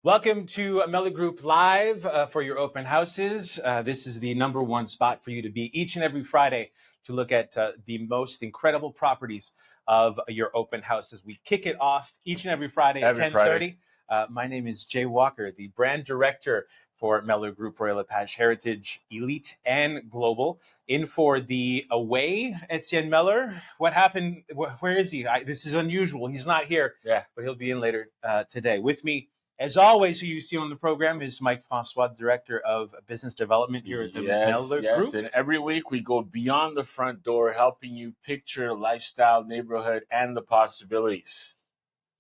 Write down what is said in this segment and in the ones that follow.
Welcome to Mellor Group Live for your open houses. This is the #1 spot for you to be each and every Friday to look at the most incredible properties of your open houses. We kick it off each and every Friday at 10:30. My name is Jay Walker, the brand director for Mellor Group, Royal LePage Heritage, Elite, and Global. In for the away, Etienne Mellor. What happened? Where is he? This is unusual. He's not here, but he'll be in later today. With me, as always, who you see on the program is Mike Francois, Director of Business Development here at the Mellor Group. And every week we go beyond the front door, helping you picture lifestyle, neighborhood, and the possibilities.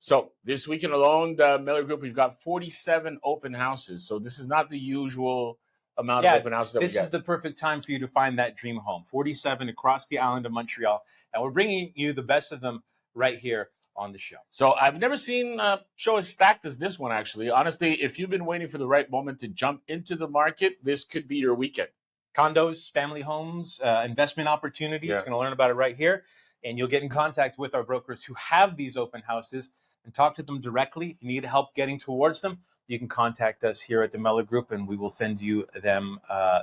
So this weekend alone, the Mellor Group, we've got 47 open houses. So this is not the usual amount of open houses that we get. This is the perfect time for you to find that dream home. 47 across the island of Montreal. And we're bringing you the best of them right here on the show. So I've never seen a show as stacked as this one, actually. Honestly, if you've been waiting for the right moment to jump into the market, this could be your weekend. Condos, family homes, investment opportunities. You're going to learn about it right here. And you'll get in contact with our brokers who have these open houses and talk to them directly. If you need help getting towards them, you can contact us here at the Mellor Group, and we will send you them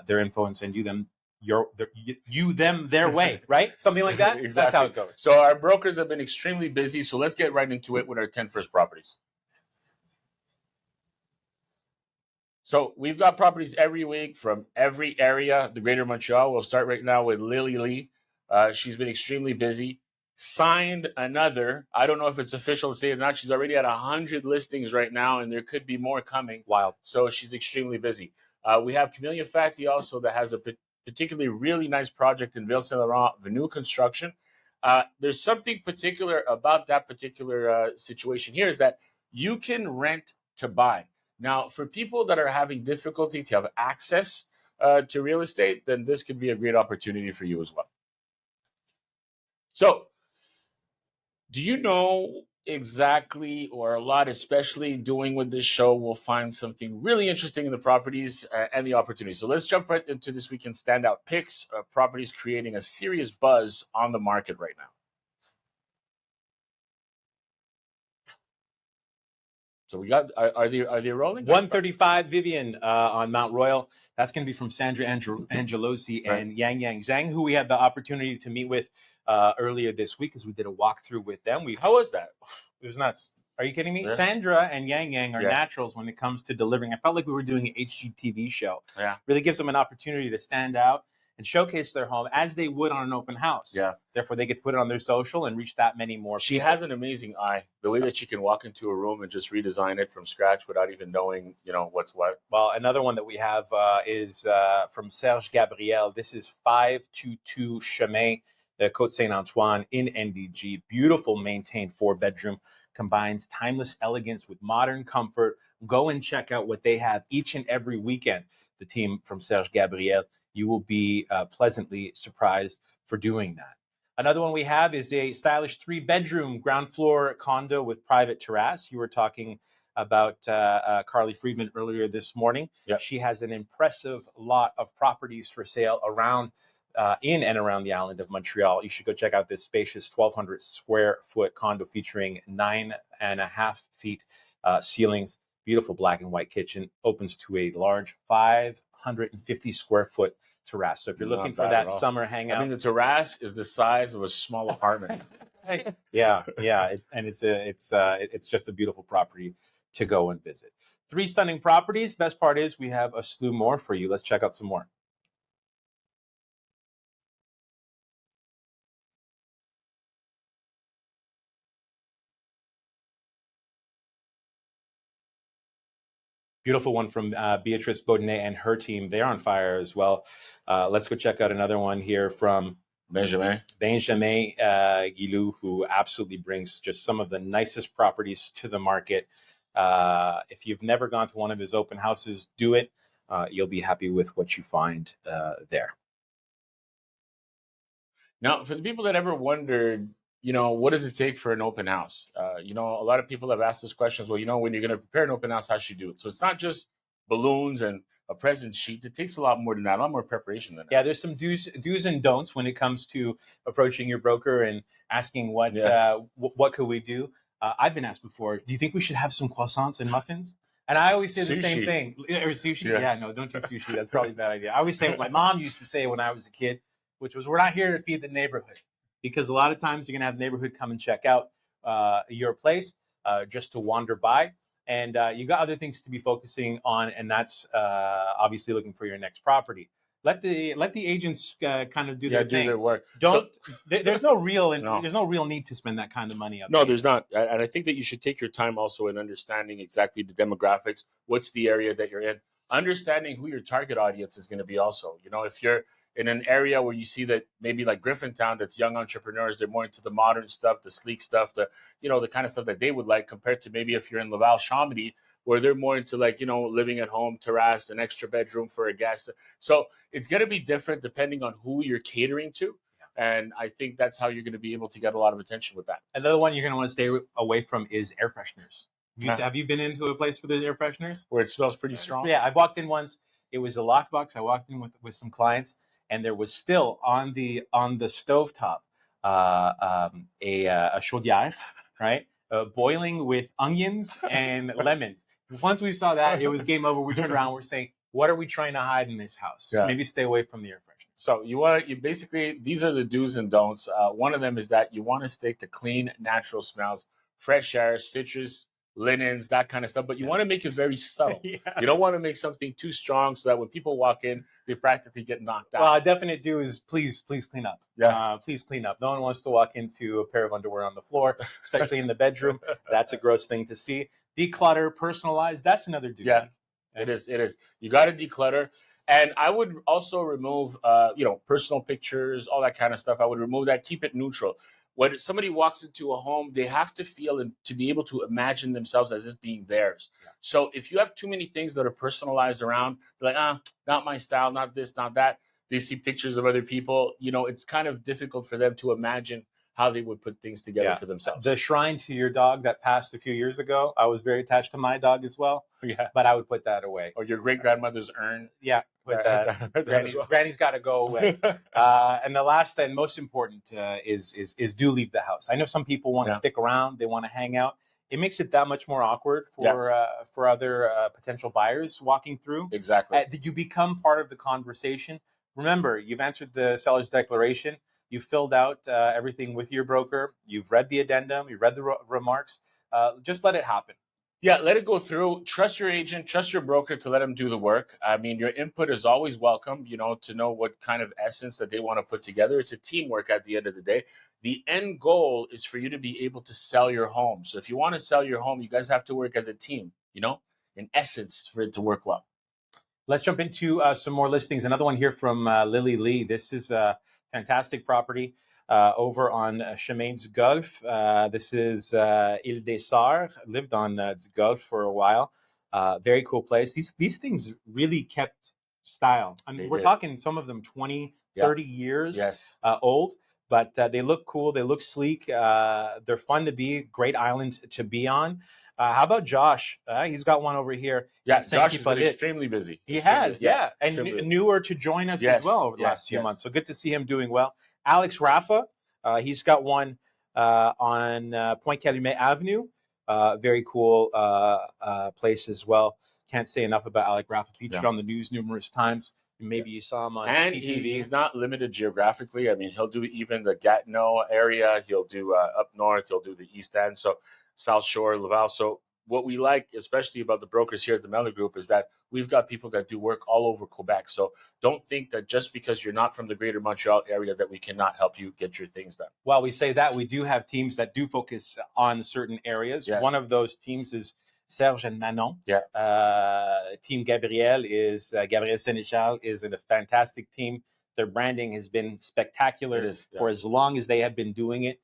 their info and send you them their way, right? Something like that. Exactly. That's how it goes. So our brokers have been extremely busy. So let's get right into it with our 10 first properties. So we've got properties every week from every area, the Greater Montreal. We'll start right now with Lily Lee. She's been extremely busy. Signed another. I don't know if it's official to say it or not. She's already at 100 listings right now, and there could be more coming. Wild. So she's extremely busy. We have Camellia Fati also that has a particularly really nice project in Ville Saint-Laurent, the new construction. There's something particular about that particular situation here is that you can rent to buy. Now, for people that are having difficulty to have access to real estate, then this could be a great opportunity for you as well. So, do you know exactly, or a lot, especially doing with this show, we'll find something really interesting in the properties and the opportunities. So let's jump right into this weekend's standout picks, properties creating a serious buzz on the market right now. So we got, are they rolling? 135 Vivian on Mont-Royal. That's going to be from Sandra Angelosi and Yang Yang Zhang, who we had the opportunity to meet with earlier this week as we did a walkthrough with them. How was that? It was nuts. Are you kidding me? Yeah. Sandra and Yang Yang are naturals when it comes to delivering. I felt like we were doing an HGTV show. Yeah. Really gives them an opportunity to stand out and showcase their home as they would on an open house. Yeah. Therefore, they get to put it on their social and reach that many more people. She has an amazing eye. The way that she can walk into a room and just redesign it from scratch without even knowing, what's what. Well, another one that we have is from Serge Gabriel. This is 522 Chemin, the Côte Saint-Antoine in NDG. Beautiful, maintained 4-bedroom. Combines timeless elegance with modern comfort. Go and check out what they have each and every weekend. The team from Serge Gabriel. You will be pleasantly surprised for doing that. Another one we have is a stylish 3-bedroom ground floor condo with private terrace. You were talking about Carly Friedman earlier this morning. Yep. She has an impressive lot of properties for sale around in and around the island of Montreal. You should go check out this spacious 1,200 square foot condo featuring 9.5 feet ceilings, beautiful black and white kitchen, opens to a large 550 square foot terrace. So if you're looking for that summer hangout, I mean, the terrace is the size of a small apartment. Yeah, and it's just a beautiful property to go and visit. 3 stunning properties. Best part is we have a slew more for you. Let's check out some more. Beautiful one from Beatrice Baudinet and her team. They're on fire as well. Let's go check out another one here from Benjamin Guilou, who absolutely brings just some of the nicest properties to the market. If you've never gone to one of his open houses, do it. You'll be happy with what you find there. Now, for the people that ever wondered, what does it take for an open house? A lot of people have asked this question as well. When you're going to prepare an open house, how should you do it? So it's not just balloons and a present sheet. It takes a lot more than that, a lot more preparation than that. Yeah, there's some do's and don'ts when it comes to approaching your broker and asking what could we do. I've been asked before, do you think we should have some croissants and muffins? And I always say the same Sushi. thing. Or sushi. Yeah. Yeah, no, don't do sushi. That's probably a bad idea. I always say what my mom used to say when I was a kid, which was, we're not here to feed the neighborhood. Because a lot of times you're going to have the neighborhood come and check out your place just to wander by. And you got other things to be focusing on. And that's obviously looking for your next property. Let the agents kind of do Yeah, their do thing. their work. Don't. There's no real No. there's no real need to spend that kind of money. No, there's not. And I think that you should take your time also in understanding exactly the demographics. What's the area that you're in? Understanding who your target audience is going to be also. You know, if you're in an area where you see that maybe like Griffintown, that's young entrepreneurs, they're more into the modern stuff, the sleek stuff, the kind of stuff that they would like, compared to maybe if you're in Laval, Chamonix, where they're more into like, living at home, terrace, an extra bedroom for a guest. So it's going to be different depending on who you're catering to. And I think that's how you're going to be able to get a lot of attention with that. Another one you're going to want to stay away from is air fresheners. Have you been into a place where there's air fresheners? Where it smells pretty strong? Yeah, I walked in once. It was a lockbox. I walked in with some clients, and there was still on the stovetop a chaudière, right? Boiling with onions and lemons. Once we saw that, it was game over. We turned around. We're saying, what are we trying to hide in this house? Yeah. Maybe stay away from the air freshener. So you basically, these are the do's and don'ts. One of them is that you want to stick to clean, natural smells, fresh air, citrus, linens, that kind of stuff. But you want to make it very subtle. Yeah. You don't want to make something too strong so that when people walk in, they practically get knocked out. Well, a definite do is please clean up. Yeah. Please clean up. No one wants to walk into a pair of underwear on the floor, especially in the bedroom. That's a gross thing to see. Declutter, personalize. That's another do. Yeah, it is. It is. You got to declutter. And I would also remove, personal pictures, all that kind of stuff. I would remove that. Keep it neutral. When somebody walks into a home, they have to feel and to be able to imagine themselves as this being theirs. Yeah. So if you have too many things that are personalized around, they're like, not my style, not this, not that. They see pictures of other people. It's kind of difficult for them to imagine how they would put things together for themselves. The shrine to your dog that passed a few years ago, I was very attached to my dog as well. Yeah. But I would put that away. Or your great-grandmother's urn. Yeah. Granny's got to go away. And the last and most important is do leave the house. I know some people want to stick around. They want to hang out. It makes it that much more awkward for other potential buyers walking through. Exactly. You become part of the conversation. Remember, you've answered the seller's declaration. You filled out everything with your broker. You've read the addendum. You read the remarks. Just let it happen. Yeah, let it go through. Trust your agent, trust your broker to let them do the work. I mean, your input is always welcome, to know what kind of essence that they want to put together. It's a teamwork at the end of the day. The end goal is for you to be able to sell your home. So if you want to sell your home, you guys have to work as a team, in essence, for it to work well. Let's jump into some more listings. Another one here from Lily Lee. This is a fantastic property. Over on Chemins du Golfe. This is Ile des Sœurs. Lived on du Golfe for a while. Very cool place. These things really kept style. I mean, we're talking some of them 20, 30 years old, but they look cool. They look sleek. They're fun to be. Great island to be on. How about Josh? He's got one over here. Yeah, Josh has been extremely busy. He has, and newer to join us as well over the last few months. So good to see him doing well. Alex Rafa, he's got one on Point Calumet Avenue. Very cool place as well. Can't say enough about Alex Rafa. Featured on the news numerous times. Maybe you saw him on CTV. He's not limited geographically. I mean, he'll do even the Gatineau area. He'll do up north. He'll do the East End. So South Shore, Laval. So what we like, especially about the brokers here at the Mellor Group, is that we've got people that do work all over Quebec. So don't think that just because you're not from the Greater Montreal area that we cannot help you get your things done. Well, we say that. We do have teams that do focus on certain areas. Yes. One of those teams is Serge and Manon. Team Gabriel Sénéchal is a fantastic team. Their branding has been spectacular for as long as they have been doing it.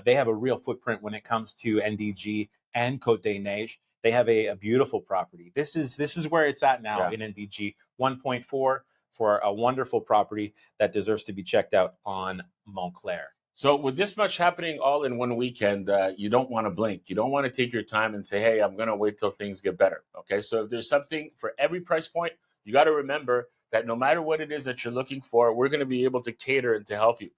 They have a real footprint when it comes to NDG and Côte des Neiges. They have a beautiful property. This is where it's at now in NDG. 1.4 for a wonderful property that deserves to be checked out on Montclair. So with this much happening all in one weekend, you don't want to blink. You don't want to take your time and say, hey, I'm going to wait till things get better. Okay, so if there's something for every price point, you got to remember that no matter what it is that you're looking for, we're going to be able to cater and to help you.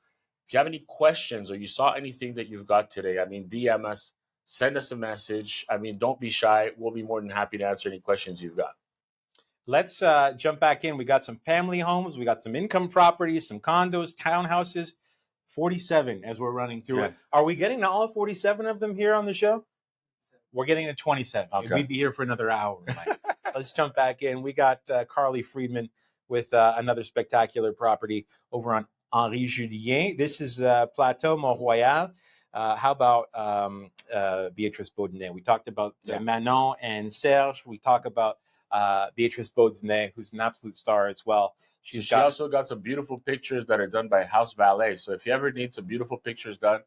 If you have any questions or you saw anything that you've got today, I mean, DM us, send us a message. I mean, don't be shy. We'll be more than happy to answer any questions you've got. Let's jump back in. We got some family homes. We got some income properties, some condos, townhouses. 47 as we're running through it. Are we getting to all 47 of them here on the show? We're getting to 27. Okay. We'd be here for another hour. Let's jump back in. We got Carly Friedman with another spectacular property over on Henri Julien. This is Plateau, Mont-Royal. How about Beatrice Baudinet? We talked about Manon and Serge. We talk about Beatrice Baudinet, who's an absolute star as well. She also got some beautiful pictures that are done by House Valet. So if you ever need some beautiful pictures done,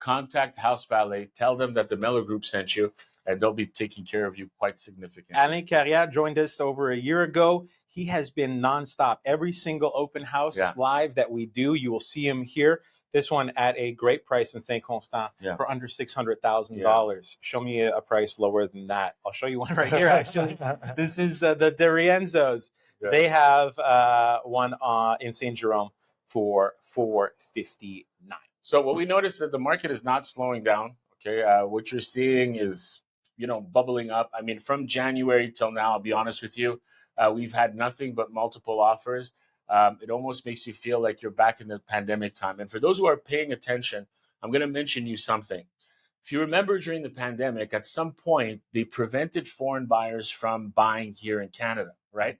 contact House Valet. Tell them that the Mellor Group sent you, and they'll be taking care of you quite significantly. Alain Carrière joined us over a year ago. He has been nonstop. Every single open house live that we do, you will see him here. This one at a great price in Saint Constant for under $600,000. Show me a price lower than that. I'll show you one right here, actually. This is the De Rienzos. Yeah. They have one in Saint Jerome for $459,000. So what we noticed is that the market is not slowing down. Okay, what you're seeing is, bubbling up. I mean, from January till now, I'll be honest with you, we've had nothing but multiple offers. It almost makes you feel like you're back in the pandemic time. And for those who are paying attention, I'm going to mention you something. If you remember during the pandemic, at some point, they prevented foreign buyers from buying here in Canada, right?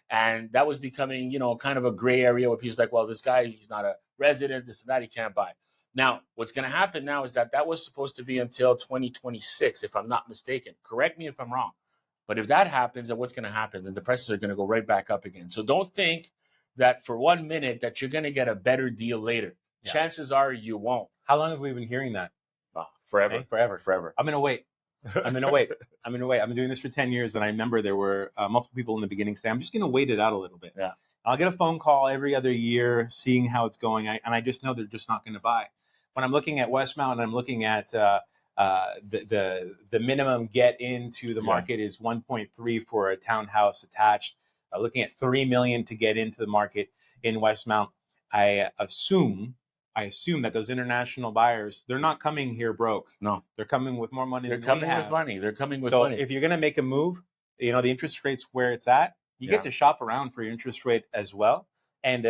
And that was becoming, kind of a gray area where people's like, well, this guy, he's not a resident, this and that, he can't buy. Now, what's going to happen now is that was supposed to be until 2026, if I'm not mistaken. Correct me if I'm wrong. But if that happens, then what's going to happen? Then the prices are going to go right back up again. So don't think that for 1 minute that you're going to get a better deal later. Yeah. Chances are you won't. How long have we been hearing that? Oh, forever. Okay? Forever. I'm going to wait. I've been doing this for 10 years, and I remember there were multiple people in the beginning saying, I'm just going to wait it out a little bit. Yeah. I'll get a phone call every other year, seeing how it's going, and I just know they're just not going to buy. When I'm looking at Westmount, I'm looking at the minimum get into the market is 1.3 for a townhouse attached. Looking at $3 million to get into the market in Westmount. I assume that those international buyers, they're not coming here broke. No, they're coming with more money. They're coming with money. So if you're going to make a move, the interest rate's where it's at. You get to shop around for your interest rate as well. And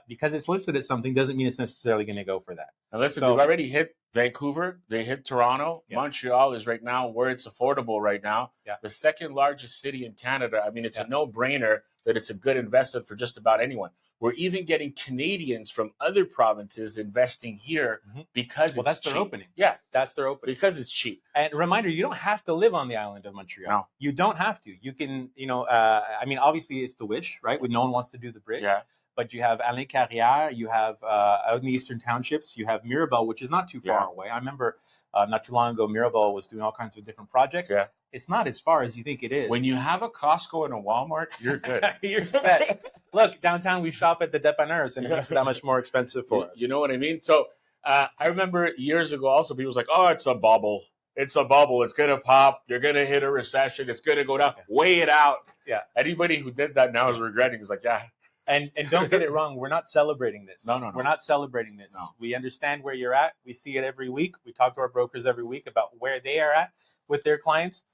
because it's listed as something doesn't mean it's necessarily going to go for that. And listen, they've already hit Vancouver. They hit Toronto. Yeah. Montreal is right now where it's affordable right now. Yeah. The second largest city in Canada. I mean, it's a no-brainer that it's a good investment for just about anyone. We're even getting Canadians from other provinces investing here because it's that's cheap. Their opening. Yeah, that's their opening. Because it's cheap. And reminder, you don't have to live on the island of Montreal. No. You don't have to. You can, I mean, obviously it's the wish, right? When no one wants to do the bridge. Yeah. But you have Alain Carrière, you have out in the Eastern Townships, you have Mirabel, which is not too far away. I remember not too long ago, Mirabel was doing all kinds of different projects. Yeah. It's not as far as you think it is. When you have a Costco and a Walmart, you're good. You're set. Look, downtown, we shop at the Dépanneurs, and it makes it that much more expensive for us. You know what I mean? So I remember years ago also, people was like, oh, it's a bubble. It's a bubble. It's going to pop. You're going to hit a recession. It's going to go down. Yeah. Weigh it out. Yeah. Anybody who did that now is regretting. It's like, yeah. And don't get it wrong. We're not celebrating this. No. We're not celebrating this. No. We understand where you're at. We see it every week. We talk to our brokers every week about where they are at with their clients.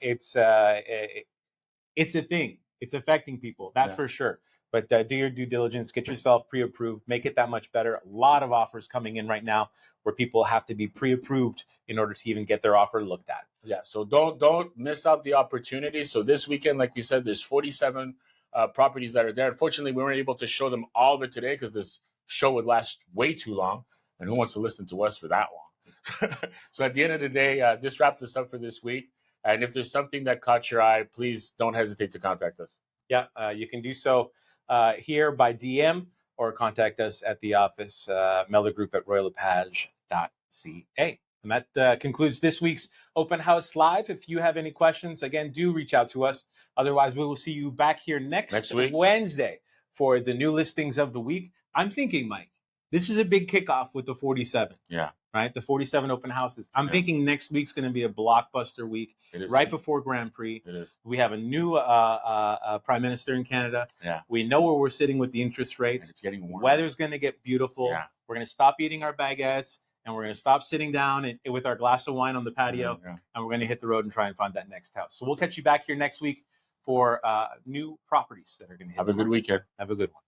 It's a thing. It's affecting people. That's for sure. But do your due diligence. Get yourself pre-approved. Make it that much better. A lot of offers coming in right now where people have to be pre-approved in order to even get their offer looked at. Yeah. So don't miss out the opportunity. So this weekend, like we said, there's 47 properties that are there. Unfortunately, we weren't able to show them all of it today because this show would last way too long. And who wants to listen to us for that long? So at the end of the day, this wraps us up for this week. And if there's something that caught your eye, please don't hesitate to contact us. Yeah, you can do so here by DM or contact us at the office, Mellor Group at royallepage.ca. And that concludes this week's Open House Live. If you have any questions, again, do reach out to us. Otherwise, we will see you back here next week, Wednesday, for the new listings of the week. I'm thinking, Mike, this is a big kickoff with the 47. Yeah. Right? The 47 open houses. I'm thinking next week's going to be a blockbuster week. It is. Right before Grand Prix. It is. We have a new prime minister in Canada. Yeah. We know where we're sitting with the interest rates. And it's getting warm. Weather's going to get beautiful. Yeah. We're going to stop eating our baguettes, and we're going to stop sitting down with our glass of wine on the patio, Yeah. and we're going to hit the road and try and find that next house. So we'll catch you back here next week for new properties that are going to hit. Have a good weekend. Have a good one.